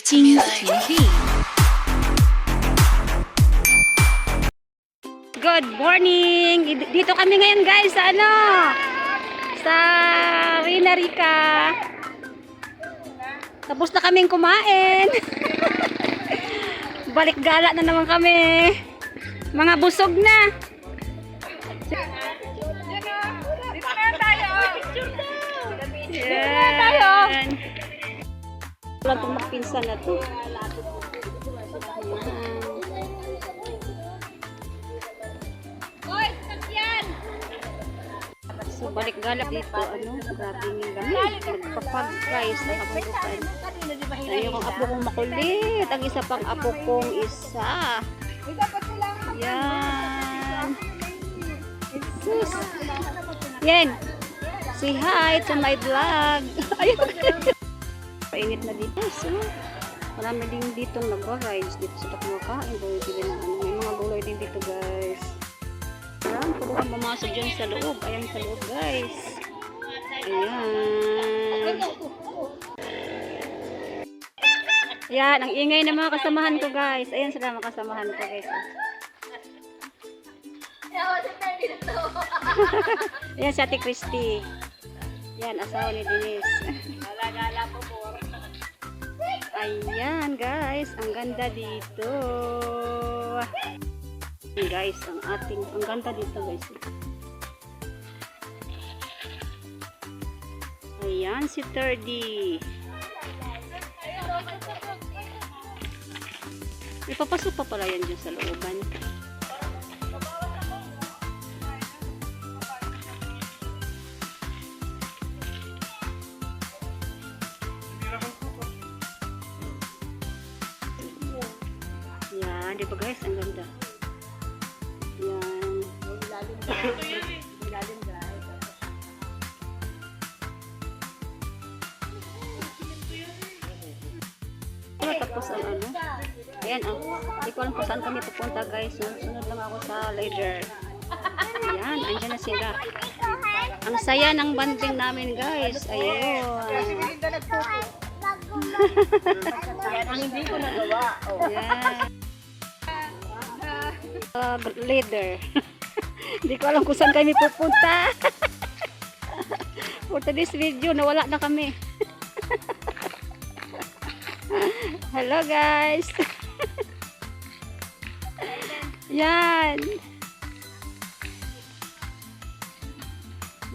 Ting TV. Good morning! Dito kami ngayon guys sa sa Rina Rica. Tapos na kaming kumain. Balik gala na naman kami. Mga busog na. Yan. Wala itong magpinsan na to. So balik gala dito, grabe nga kami. Nagpapag-guys na kaburukan. Ayun kong apo kong makulit. Ang isa pang apo kong isa. Yan. Sus. Yan. Say hi to my vlog. Ayun. Painit na dito. So, marami din ditong nag-rides dito sa kumakain. May mga gulay din dito guys. Ayan, pwede kang mamasok dyan sa loob. Ayan sa loob guys. Ayan. Ayan, ang ingay ng mga kasamahan ko guys. Ayan sila mga kasamahan ko guys. Ayan si Ate Christy. Ayan, asawa ni Denise. Ayan guys, ang ganda dito. Guys, ang ganda dito guys. Ayan si Terdy. Ipapasok pa pala yan dyan sa looban. Yan, di ba guys, ang ganda. Yan. Tapos ang ayan, hindi ko alam kung saan kami pupunta guys. Sunod lang ako sa leader. Ayan, andyan na sila. Ang saya ng banding namin guys. Ayun. Ang hindi ko nagawa. Ayan. Leader. Hindi ko alam kung saan kami pupunta. For today's video, nawala na kami. Hello guys. Yan.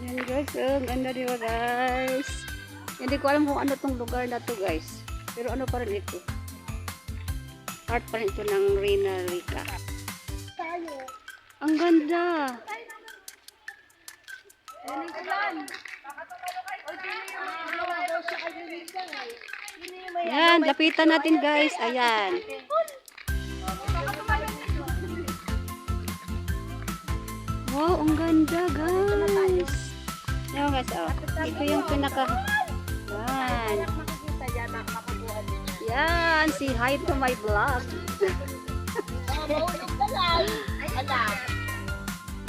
Yan guys, ang ganda diba guys. Hindi ko alam kung ano tong lugar na to guys. Pero ano pa rin ito. Part pa rin ito ng Rina Rica. Ang ganda. Yan, lapitan natin guys. Ayan. Wow, ang ganda guys. Ayan guys, ito yung pinaka. Yan. Yan, say hi to my vlog.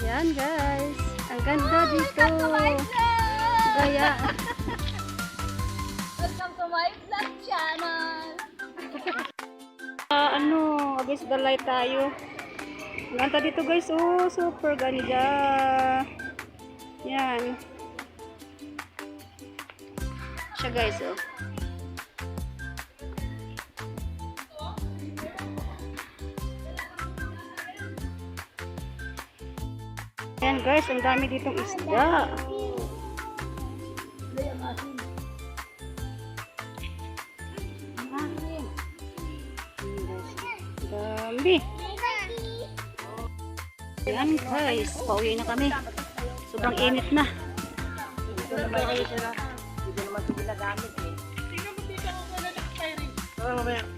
Yan guys, ang ganda dito. Gaya. Welcome to my vlog channel. Agis dalay tayo. Ang ganda dito guys, super ganda. Yan. Siya guys, Ayan guys, ang dami ditong isda. Dami. Ayan guys, pauwi na kami. Sobrang init na. Dito naman ito ginagamit eh. Tingnan mo dito ako na nag-expiring.